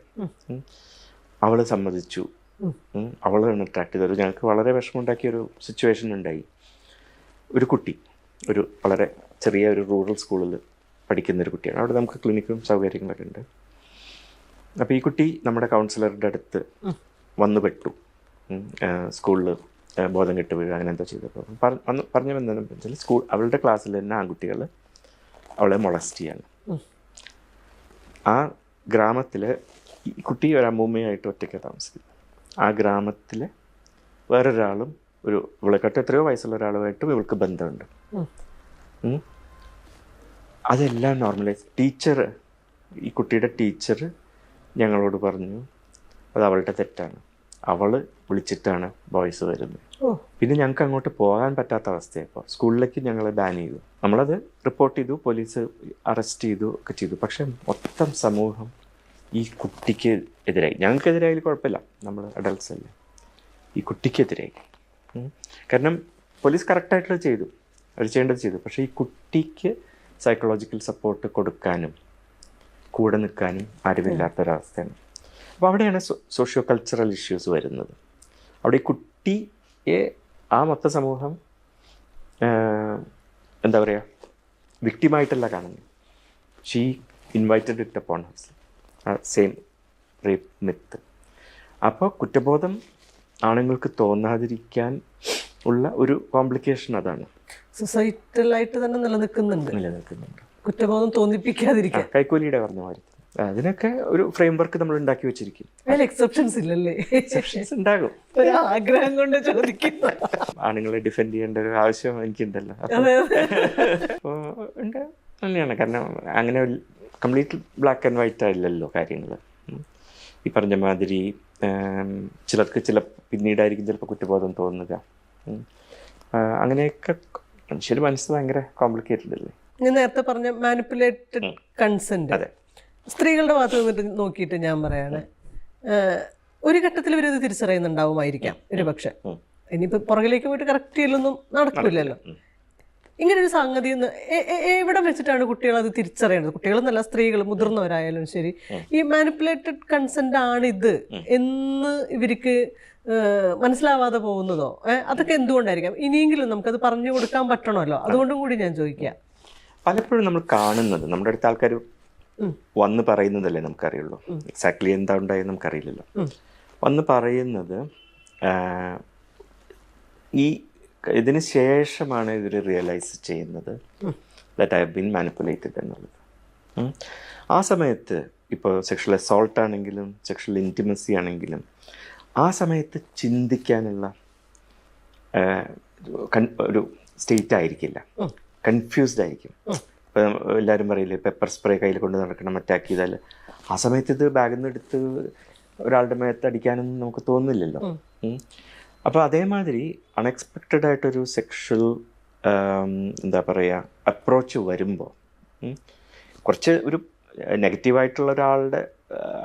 [SPEAKER 2] അവൾ സമ്മതിച്ചു, അവളാണ് അട്രാക്ട് ചെയ്തത്. ഞങ്ങൾക്ക് വളരെ വിഷമമുണ്ടാക്കിയൊരു സിറ്റുവേഷൻ ഉണ്ടായി. ഒരു കുട്ടി ഒരു വളരെ ചെറിയ ഒരു റൂറൽ സ്കൂളിൽ പഠിക്കുന്നൊരു കുട്ടിയാണ്. അവിടെ നമുക്ക് ക്ലിനിക്കും സൗകര്യങ്ങളൊക്കെ ഉണ്ട്. അപ്പോൾ ഈ കുട്ടി നമ്മുടെ കൗൺസിലറുടെ അടുത്ത് വന്നു പെട്ടു. സ്കൂളിൽ ബോധം കെട്ട് വീഴുക അങ്ങനെ എന്തോ ചെയ്തപ്പോൾ പറഞ്ഞു വന്നതെന്ന് വെച്ചാൽ അവളുടെ ക്ലാസ്സിൽ തന്നെ ആൺകുട്ടികൾ അവളെ മൊളസ്റ്റ് ചെയ്യാണ്. ആ ഗ്രാമത്തിൽ ഈ കുട്ടി ഒരു അമ്മൂമ്മയായിട്ട് ഒറ്റയ്ക്ക് താമസിക്കുന്നു. ആ ഗ്രാമത്തിൽ വേറൊരാളും ഇവളെക്കാട്ടും എത്രയോ വയസ്സുള്ള ഒരാളുമായിട്ടും ഇവൾക്ക് ബന്ധമുണ്ട്. അതെല്ലാം നോർമലൈസ്. ഈ കുട്ടിയുടെ ടീച്ചർ ഞങ്ങളോട് പറഞ്ഞു അത് അവളുടെ തെറ്റാണ്, അവൾ വിളിച്ചിട്ടാണ് ബോയ്സ് വരുന്നത്. പിന്നെ ഞങ്ങൾക്ക് അങ്ങോട്ട് പോകാൻ പറ്റാത്ത അവസ്ഥയപ്പോൾ സ്കൂളിലേക്ക് ഞങ്ങളെ ബാൻ ചെയ്തു. നമ്മളത് റിപ്പോർട്ട് ചെയ്തു, പോലീസ് അറസ്റ്റ് ചെയ്തു ഒക്കെ ചെയ്തു. പക്ഷെ മൊത്തം സമൂഹം ഈ കുട്ടിക്ക് എതിരായി. ഞങ്ങൾക്കെതിരായാലും കുഴപ്പമില്ല, നമ്മൾ അഡൾട്ട്സ് അല്ലേ. ഈ കുട്ടിക്കെതിരായി. കാരണം പോലീസ് കറക്റ്റായിട്ടുള്ളത് ചെയ്തു, അവർ ചെയ്യേണ്ടത് ചെയ്തു. പക്ഷേ ഈ കുട്ടിക്ക് സൈക്കോളജിക്കൽ സപ്പോർട്ട് കൊടുക്കാനും കൂടെ നിൽക്കാനും ആരുമില്ലാത്തൊരവസ്ഥയാണ്. അപ്പോൾ അവിടെയാണ് സോഷ്യോ കൾച്ചറൽ ഇഷ്യൂസ് വരുന്നത്. അവിടെ ഈ കുട്ടിയെ ആ മൊത്ത സമൂഹം എന്താ പറയുക, വിക്ടിമായിട്ടല്ല കാണുന്നത്. She invited it upon herself. Same rape myth. അപ്പോൾ കുറ്റബോധം ആണുങ്ങൾക്ക് തോന്നാതിരിക്കാൻ ഉള്ള ഒരു കോംപ്ലിക്കേഷൻ അതാണ്.
[SPEAKER 1] സൊസൈറ്റലായിട്ട് തന്നെ നിലനിൽക്കുന്നുണ്ട്. കുറ്റബോധം തോന്നിപ്പിക്കാതിരിക്കാൻ
[SPEAKER 2] കൈക്കൂലിയുടെ പറഞ്ഞ മാതിരി അതിനൊക്കെ ഒരു ഫ്രെയിം വർക്ക് നമ്മൾ ഉണ്ടാക്കി വെച്ചിരിക്കും.
[SPEAKER 1] അതിൽ എക്സെപ്ഷൻസ് ഇല്ലല്ലേ?
[SPEAKER 2] എക്സെപ്ഷൻസ് ഉണ്ടാകും.
[SPEAKER 1] ഒരു ആഗ്രഹം കൊണ്ട് ചോദിക്കുന്നു.
[SPEAKER 2] ആണുങ്ങളെ ഡിഫെൻഡ് ചെയ്യേണ്ട ഒരു ആവശ്യം എനിക്കുണ്ടല്ലോ. അപ്പോൾ ഉണ്ട് തന്നെയാണ്. കാരണം അങ്ങനെ കംപ്ലീറ്റ് ബ്ലാക്ക് ആൻഡ് വൈറ്റ് ആയില്ലല്ലോ കാര്യങ്ങൾ. ഈ പറഞ്ഞ മാതിരി ചിലർക്ക് പിന്നീടായിരിക്കും ചിലപ്പോൾ കുറ്റബോധം തോന്നുക. അങ്ങനെയൊക്കെ മനുഷ്യർ മനസ്സ് ഭയങ്കര കോംപ്ലിക്കേറ്റഡ് അല്ലേ.
[SPEAKER 1] ഞാൻ നേരത്തെ പറഞ്ഞ മാനിപ്പുലേറ്റഡ് കൺസെന്റ്.
[SPEAKER 2] അതെ,
[SPEAKER 1] സ്ത്രീകളുടെ ഭാഗത്ത് നിന്നിട്ട് നോക്കിയിട്ട് ഞാൻ പറയാണ്, ഒരു ഘട്ടത്തിൽ ഇവരത് തിരിച്ചറിയുന്നുണ്ടാവുമായിരിക്കാം ഒരു പക്ഷെ. ഇനിയിപ്പോൾ പുറകിലേക്ക് പോയിട്ട് കറക്റ്റ് ചെയ്യലൊന്നും നടക്കില്ലല്ലോ. ഇങ്ങനൊരു സംഗതി എവിടെ വെച്ചിട്ടാണ് കുട്ടികൾ അത് തിരിച്ചറിയേണ്ടത്? കുട്ടികളെന്നല്ല, സ്ത്രീകൾ മുതിർന്നവരായാലും ശരി, ഈ മാനിപ്പുലേറ്റഡ് കൺസെന്റ് ആണിത് എന്ന് ഇവർക്ക് മനസ്സിലാവാതെ പോകുന്നതോ? അതൊക്കെ എന്തുകൊണ്ടായിരിക്കാം? ഇനിയെങ്കിലും നമുക്കത് പറഞ്ഞു കൊടുക്കാൻ പറ്റണമല്ലോ, അതുകൊണ്ടും കൂടി ഞാൻ ചോദിക്കാം.
[SPEAKER 2] പലപ്പോഴും നമ്മൾ കാണുന്നത് നമ്മുടെ അടുത്ത ആൾക്കാർ വന്ന് പറയുന്നതല്ലേ നമുക്കറിയുള്ളൂ. എക്സാക്ട്ലി എന്താ ഉണ്ടായെന്ന് നമുക്കറിയില്ലല്ലോ. വന്ന് പറയുന്നത് ഇതിന് ശേഷമാണ് ഇവർ റിയലൈസ് ചെയ്യുന്നത് that I have been manipulated എന്നുള്ളത്. ആ സമയത്ത് ഇപ്പോൾ സെക്ഷൽ അസോൾട്ട് ആണെങ്കിലും സെക്ഷൽ ഇൻറ്റിമസി ആണെങ്കിലും ആ സമയത്ത് ചിന്തിക്കാനുള്ള ഒരു സ്റ്റേറ്റ് ആയിരിക്കില്ല, കൺഫ്യൂസ്ഡ് ആയിരിക്കും. ഇപ്പം എല്ലാവരും പറയില്ലേ പെപ്പർ സ്പ്രേ കയ്യിൽ കൊണ്ട് നടക്കണം, അറ്റാക്ക് ചെയ്താൽ. ആ സമയത്ത് ഇത് ബാഗിൽ നിന്ന് എടുത്ത് ഒരാളുടെ മേത്ത് അടിക്കാനൊന്നും നമുക്ക് തോന്നില്ലല്ലോ. അപ്പോൾ അതേമാതിരി അൺഎക്സ്പെക്റ്റഡ് ആയിട്ടൊരു സെക്ഷൽ എന്താ പറയുക അപ്രോച്ച് വരുമ്പോൾ കുറച്ച് ഒരു നെഗറ്റീവായിട്ടുള്ള ഒരാളുടെ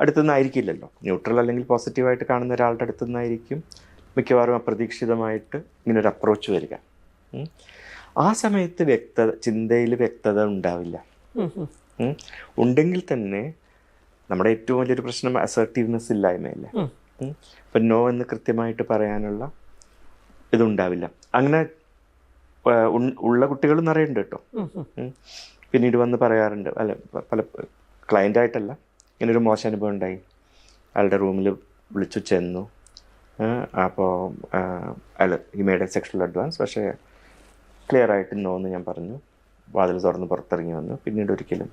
[SPEAKER 2] അടുത്തു നിന്നായിരിക്കില്ലല്ലോ, ന്യൂട്രൽ അല്ലെങ്കിൽ പോസിറ്റീവായിട്ട് കാണുന്ന ഒരാളുടെ അടുത്തു നിന്നായിരിക്കും മിക്കവാറും അപ്രതീക്ഷിതമായിട്ട് ഇങ്ങനൊരു അപ്രോച്ച് വരിക. ആ സമയത്ത് ചിന്തയിൽ വ്യക്തത ഉണ്ടാവില്ല. ഉണ്ടെങ്കിൽ തന്നെ നമ്മുടെ ഏറ്റവും വലിയൊരു പ്രശ്നം അസർട്ടീവ്നെസ് ഇല്ലായ്മയല്ലേ. ഇപ്പം നോ എന്ന് കൃത്യമായിട്ട് പറയാനുള്ള ഇതുണ്ടാവില്ല. അങ്ങനെ ഉള്ള കുട്ടികളും നിറയുണ്ട് കേട്ടോ. പിന്നീട് വന്ന് പറയാറുണ്ട്, അല്ല പല ക്ലയൻ്റായിട്ടല്ല, ഇങ്ങനൊരു മോശം അനുഭവം ഉണ്ടായി. അയാളുടെ റൂമിൽ വിളിച്ചു ചെന്നു. അപ്പോൾ അയാൾ ഈ മേഡ് സെക്ഷൽ അഡ്വാൻസ്, പക്ഷേ ക്ലിയർ ആയിട്ട് നോ എന്ന് ഞാൻ പറഞ്ഞു. വാതിൽ തുറന്ന് പുറത്തിറങ്ങി വന്നു. പിന്നീട് ഒരിക്കലും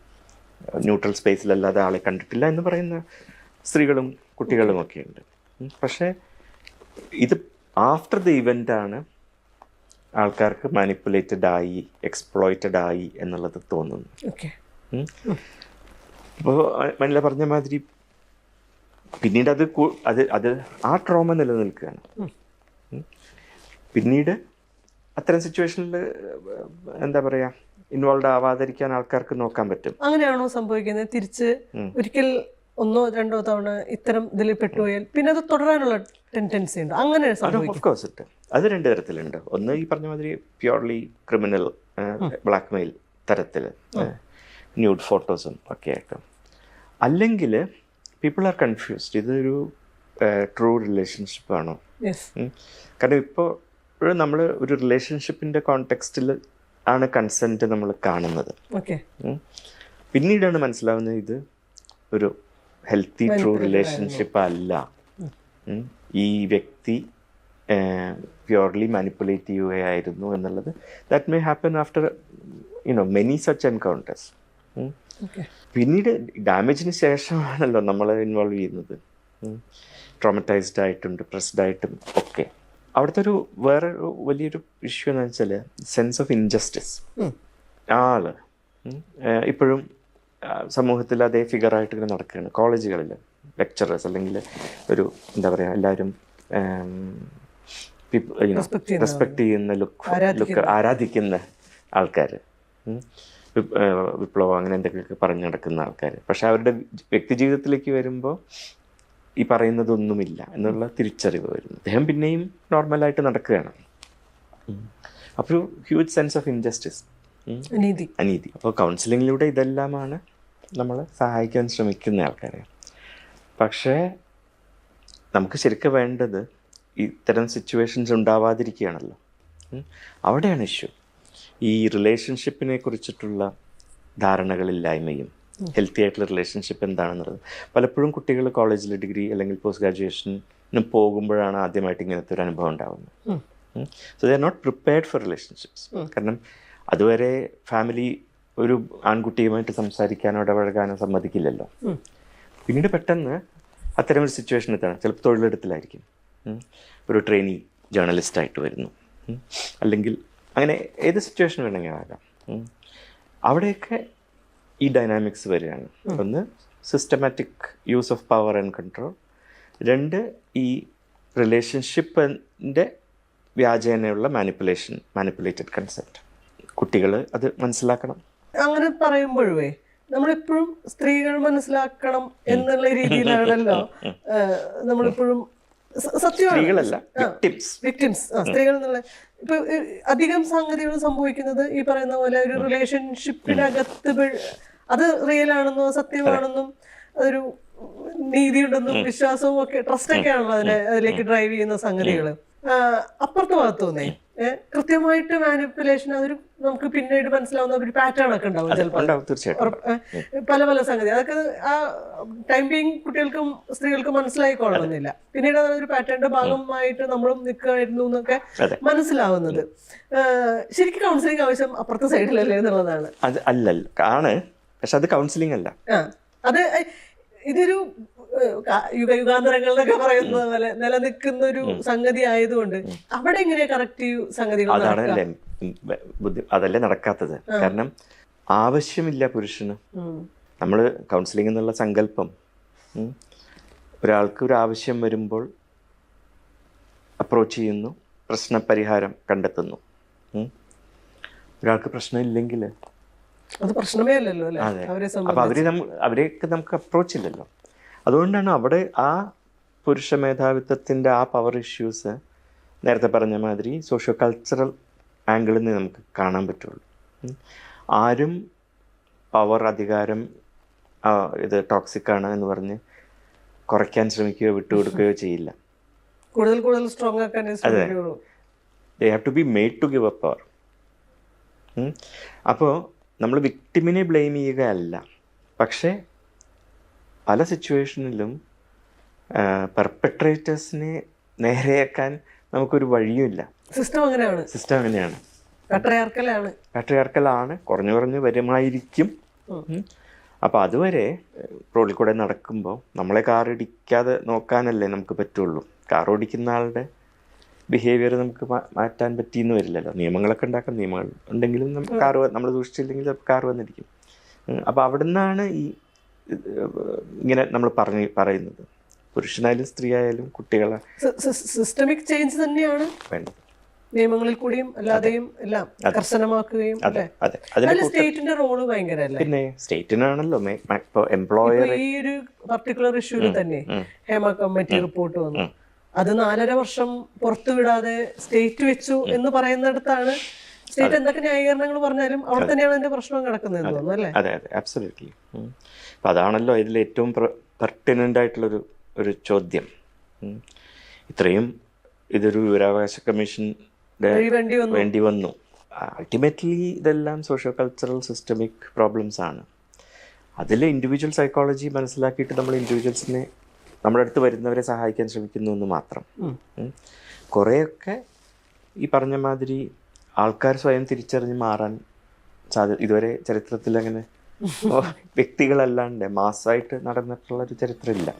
[SPEAKER 2] ന്യൂട്രൽ സ്പേസിലല്ലാതെ ആളെ കണ്ടിട്ടില്ല എന്ന് പറയുന്ന സ്ത്രീകളും കുട്ടികളും ഒക്കെ ഉണ്ട്. പക്ഷേ ഇത് ആഫ്റ്റർ ദ ഇവൻ്റാണ് ആൾക്കാർക്ക് മാനിപ്പുലേറ്റഡ് ആയി, എക്സ്പ്ലോയിറ്റഡ് ആയി എന്നുള്ളത് തോന്നുന്നു. അപ്പോൾ മനില പറഞ്ഞ മാതിരി പിന്നീട് അത് ആ ട്രോമ നിലനിൽക്കുകയാണ്. പിന്നീട് അത്തരം സിറ്റുവേഷനിൽ എന്താ പറയുക, ഇൻവോൾവ് ആവാതിരിക്കാൻ ആൾക്കാർക്ക് നോക്കാൻ പറ്റും.
[SPEAKER 1] അങ്ങനെയാണോ സംഭവിക്കുന്നത്? തിരിച്ച് ഒരിക്കൽ 1 or 2 തവണ ഇത്തരം ഇതിൽ പെട്ടുപോയാൽ പിന്നെ അത് തുടരാനുള്ള ടെൻഡൻസി ഉണ്ട്, അങ്ങനെ
[SPEAKER 2] ഓഫ് കോഴ്സ് ഉണ്ട്. അത് 2 തരത്തിലുണ്ട്. ഒന്ന് ഈ പറഞ്ഞ മാതിരി പ്യുവർലി ക്രിമിനൽ ബ്ലാക്ക് മെയിൽ തരത്തിൽ, ന്യൂഡ് ഫോട്ടോസും ഒക്കെ ആയിട്ട്. അല്ലെങ്കിൽ പീപ്പിൾ ആർ കൺഫ്യൂസ്ഡ്, ഇതൊരു ട്രൂ റിലേഷൻഷിപ്പാണോ? കാരണം ഇപ്പോൾ നമ്മൾ ഒരു റിലേഷൻഷിപ്പിൻ്റെ കോണ്ടെക്സ്റ്റിൽ ആണ് കൺസെൻറ്റ് നമ്മൾ കാണുന്നത്. പിന്നീടാണ് മനസ്സിലാവുന്നത് ഇത് ഒരു ഹെൽത്തി ട്രൂ റിലേഷൻഷിപ്പ് അല്ല. ഈ വ്യക്തി പ്യുവർലി മാനിപ്പുലേറ്റ് ചെയ്യുകയായിരുന്നു എന്നുള്ളത്. That may happen after many such encounters. പിന്നീട് ഡാമേജിന് ശേഷമാണല്ലോ നമ്മൾ ഇൻവോൾവ് ചെയ്യുന്നത്. ട്രോമറ്റൈസ്ഡ് ആയിട്ടും ഡിപ്രസ്ഡ് ആയിട്ടും ഒക്കെ. അവിടുത്തെ വേറൊരു വലിയൊരു ഇഷ്യൂ എന്ന് വെച്ചാൽ സെൻസ് ഓഫ് ഇൻജസ്റ്റിസ്. ആള് ഇപ്പോഴും സമൂഹത്തിൽ അതേ ഫിഗറായിട്ട് ഇങ്ങനെ നടക്കുകയാണ്. കോളേജുകളിൽ ലെക്ചറേഴ്സ് അല്ലെങ്കിൽ ഒരു എന്താ പറയുക, എല്ലാവരും റെസ്പെക്ട് ചെയ്യുന്ന ലുക്ക് ആരാധിക്കുന്ന ആൾക്കാർ, വിപ്ലവം അങ്ങനെ എന്തൊക്കെയൊക്കെ പറഞ്ഞു നടക്കുന്ന ആൾക്കാർ. പക്ഷെ അവരുടെ വ്യക്തി ജീവിതത്തിലേക്ക് വരുമ്പോൾ ഈ പറയുന്നതൊന്നുമില്ല എന്നുള്ള തിരിച്ചറിവ് വരുന്നു. അദ്ദേഹം പിന്നെയും നോർമലായിട്ട് നടക്കുകയാണ്. അപ്പോൾ ഒരു ഹ്യൂജ് സെൻസ് ഓഫ് ഇൻജസ്റ്റിസ്, അനീതി. അപ്പോൾ കൗൺസിലിങ്ങിലൂടെ ഇതെല്ലാമാണ് നമ്മൾ സഹായിക്കാൻ ശ്രമിക്കുന്ന ആൾക്കാരെ. പക്ഷേ നമുക്ക് ശരിക്കും വേണ്ടത് ഇത്തരം സിറ്റുവേഷൻസ് ഉണ്ടാവാതിരിക്കുകയാണല്ലോ. അവിടെയാണ് ഇഷ്യൂ. ഈ റിലേഷൻഷിപ്പിനെ കുറിച്ചിട്ടുള്ള ധാരണകളില്ലായ്മയും ഹെൽത്തി ആയിട്ടുള്ള റിലേഷൻഷിപ്പ് എന്താണെന്നുള്ളത് പലപ്പോഴും കുട്ടികൾ കോളേജിൽ ഡിഗ്രി അല്ലെങ്കിൽ പോസ്റ്റ് ഗ്രാജുവേഷന് പോകുമ്പോഴാണ് ആദ്യമായിട്ട് ഇങ്ങനത്തെ ഒരു അനുഭവം ഉണ്ടാകുന്നത്. So they are not prepared for relationships. കാരണം അതുവരെ ഫാമിലി ഒരു ആൺകുട്ടിയുമായിട്ട് സംസാരിക്കാനോ ഇടപഴകാനോ സമ്മതിക്കില്ലല്ലോ. പിന്നീട് പെട്ടെന്ന് അത്തരം ഒരു സിറ്റുവേഷൻ എത്താണ്. ചിലപ്പോൾ തൊഴിലിടത്തിലായിരിക്കും, ഒരു ട്രെയിനി ജേർണലിസ്റ്റായിട്ട് വരുന്നു, അല്ലെങ്കിൽ അങ്ങനെ ഏത് സിറ്റുവേഷൻ വേണമെങ്കിൽ ആകാം. അവിടെയൊക്കെ ഈ ഡൈനാമിക്സ് വരികയാണ്. ഒന്ന്, systematic use of power and control. 2, ഈ റിലേഷൻഷിപ്പിൻ്റെ വ്യാജേനയുള്ള മാനിപ്പുലേറ്റഡ് കൺസെപ്റ്റ്. കുട്ടികൾ അത് മനസ്സിലാക്കണം.
[SPEAKER 1] അങ്ങനെ പറയുമ്പോഴേ നമ്മളെപ്പോഴും സ്ത്രീകൾ മനസ്സിലാക്കണം എന്നുള്ള രീതിയിലാണല്ലോ നമ്മളിപ്പോഴും. സത്യമാണ്, വിക്ടിംസ് സ്ത്രീകൾ എന്നുള്ള. ഇപ്പൊ അധികം സംഗതികൾ സംഭവിക്കുന്നത് ഈ പറയുന്ന പോലെ ഒരു റിലേഷൻഷിപ്പിനകത്ത് അത് റിയൽ ആണെന്നോ സത്യമാണെന്നും അതൊരു നീതിയുണ്ടെന്നും വിശ്വാസവും ഒക്കെ ട്രസ്റ്റൊക്കെ ആണല്ലോ അതിലേക്ക് ഡ്രൈവ് ചെയ്യുന്ന സംഗതികൾ. അപ്പുറത്തെ ഭാഗത്തുനിന്നേ കൃത്യമായിട്ട് മാനിപ്പുലേഷൻ അതൊരു നമുക്ക് പിന്നീട് മനസ്സിലാവുന്ന ഒരു പാറ്റേൺ ഒക്കെ ഉണ്ടാവും ചിലപ്പോൾ, പല പല സംഗതി. അതൊക്കെ ആ ടൈം ബീങ് കുട്ടികൾക്കും സ്ത്രീകൾക്കും മനസ്സിലായിക്കൊള്ളണമെന്നില്ല. പിന്നീട് അതൊരു പാറ്റേണിന്റെ ഭാഗമായിട്ട് നമ്മളും നിൽക്കുകയായിരുന്നു എന്നൊക്കെ മനസ്സിലാവുന്നത്. ശരിക്കും കൗൺസിലിംഗ് ആവശ്യം അപ്പുറത്തെ സൈഡിലല്ലേ എന്നുള്ളതാണ്.
[SPEAKER 2] അത് അല്ലല്ല ആണ്, പക്ഷെ അത് കൗൺസിലിംഗ് അല്ല.
[SPEAKER 1] അത് ഇതൊരു യുഗാന്തരങ്ങളെന്നൊക്കെ പറയുന്ന പോലെ നിലനിൽക്കുന്ന ഒരു സംഗതി ആയതുകൊണ്ട് അവിടെ എങ്ങനെ കറക്റ്റീവ് സംഗതികൾ
[SPEAKER 2] അതല്ലേ നടക്കാത്തത്. കാരണം ആവശ്യമില്ല പുരുഷന്. നമ്മൾ കൗൺസിലിംഗ് എന്നുള്ള സങ്കല്പം, ഒരാൾക്ക് ഒരു ആവശ്യം വരുമ്പോൾ അപ്രോച്ച് ചെയ്യുന്നു, പ്രശ്നപരിഹാരം കണ്ടെത്തുന്നു. ഒരാൾക്ക് പ്രശ്നമില്ലെങ്കിൽ
[SPEAKER 1] അത് പ്രശ്നമേ അല്ലല്ലോ.
[SPEAKER 2] അതെ, അപ്പൊ അവരെയൊക്കെ നമുക്ക് അപ്രോച്ച് ഇല്ലല്ലോ. അതുകൊണ്ടാണ് അവിടെ ആ പുരുഷ മേധാവിത്വത്തിൻ്റെ ആ പവർ ഇഷ്യൂസ് നേരത്തെ പറഞ്ഞ മാതിരി സോഷ്യോ കൾച്ചറൽ ആംഗിളിൽ നിന്ന് നമുക്ക് കാണാൻ പറ്റുള്ളൂ. ആരും പവർ, അധികാരം ഇത് ടോക്സിക് ആണ് എന്ന് പറഞ്ഞ് കുറയ്ക്കാൻ ശ്രമിക്കുകയോ വിട്ടുകൊടുക്കുകയോ ചെയ്യില്ല.
[SPEAKER 1] കൂടുതൽ സ്ട്രോങ് ആക്കാൻ.
[SPEAKER 2] അതെ, they have to be made to give up power. അപ്പോൾ നമ്മൾ വിക്ടിമിനെ ബ്ലെയിം ചെയ്യുകയല്ല, പക്ഷേ പല സിറ്റുവേഷനിലും പെർപെട്രേറ്റേഴ്സിനെ നേരെയാക്കാൻ നമുക്കൊരു വഴിയുമില്ല.
[SPEAKER 1] സിസ്റ്റം അങ്ങനെയാണ്.
[SPEAKER 2] പാട്രിയാർക്കലാണ്. കുറഞ്ഞു വരുമായിരിക്കും. അപ്പോൾ അതുവരെ റോഡിൽ കൂടെ നടക്കുമ്പോൾ നമ്മളെ കാറിടിക്കാതെ നോക്കാനല്ലേ നമുക്ക് പറ്റുള്ളൂ. കാർ ഓടിക്കുന്ന ആളുടെ ബിഹേവിയർ നമുക്ക് മാറ്റാൻ പറ്റിയെന്ന് വരില്ലല്ലോ. നിയമങ്ങളൊക്കെ ഉണ്ടാക്കാൻ നിയമങ്ങൾ ഉണ്ടെങ്കിലും നമ്മൾ സൂക്ഷിച്ചില്ലെങ്കിൽ കാർ വന്നിരിക്കും. അപ്പോൾ അവിടെ നിന്നാണ് ഈ ഇങ്ങനെ നമ്മൾ പറയുന്നത്. പുരുഷനായാലും സ്ത്രീ ആയാലും കുട്ടികളെ
[SPEAKER 1] സിസ്റ്റമിക് ചേഞ്ച് തന്നെയാണ്
[SPEAKER 2] വേണ്ടത്.
[SPEAKER 1] നിയമങ്ങളിൽ കൂടിയും അല്ലാതെയും എല്ലാം കർശനമാക്കുകയും
[SPEAKER 2] അതെ അതെ
[SPEAKER 1] അതിൽ സ്റ്റേറ്റിന്റെ റോള് ഭയങ്കര അല്ലേ?
[SPEAKER 2] പിന്നെ സ്റ്റേറ്റിനാണല്ലോ ഇപ്പോൾ എംപ്ലോയർ.
[SPEAKER 1] ഈ ഒരു പർട്ടിക്കുലർ ഇഷ്യൂവിൽ തന്നെ ഹേമ കമ്മിറ്റി റിപ്പോർട്ട് വന്നു. അത് 4.5 വർഷം പുറത്തു വിടാതെ സ്റ്റേറ്റ് വെച്ചു എന്ന് പറയുന്നിടത്താണ് സ്റ്റേറ്റ് എന്തൊക്കെ ന്യായീകരണങ്ങൾ പറഞ്ഞാലും അവിടെ തന്നെയാണ് അതിന്റെ പ്രശ്നം കിടക്കുന്നത് തോന്നുന്നു അല്ലേ?
[SPEAKER 2] അതെ അതെ ആബ്സല്യൂട്ട്ലി. അപ്പം അതാണല്ലോ ഇതിൽ ഏറ്റവും പെർട്ടിനൻ്റ് ആയിട്ടുള്ളൊരു ചോദ്യം. ഇത്രയും ഇതൊരു വിവരാവകാശ കമ്മീഷൻ വേണ്ടി വന്നു. അൾട്ടിമേറ്റ്ലി ഇതെല്ലാം സോഷ്യോ കൾച്ചറൽ സിസ്റ്റമിക് പ്രോബ്ലംസ് ആണ്. അതിൽ ഇൻഡിവിജ്വൽ സൈക്കോളജി മനസ്സിലാക്കിയിട്ട് നമ്മൾ ഇൻഡിവിജ്വൽസിനെ നമ്മുടെ അടുത്ത് വരുന്നവരെ സഹായിക്കാൻ ശ്രമിക്കുന്നു എന്ന് മാത്രം. കുറേയൊക്കെ ഈ പറഞ്ഞ മാതിരി ആൾക്കാർ സ്വയം തിരിച്ചറിഞ്ഞ് മാറാൻ ഇതുവരെ ചരിത്രത്തിൽ അങ്ങനെ വ്യക്തികളല്ലാണ്ട് മാസ്സായിട്ട് നടന്നിട്ടുള്ളൊരു ചരിത്രമില്ല.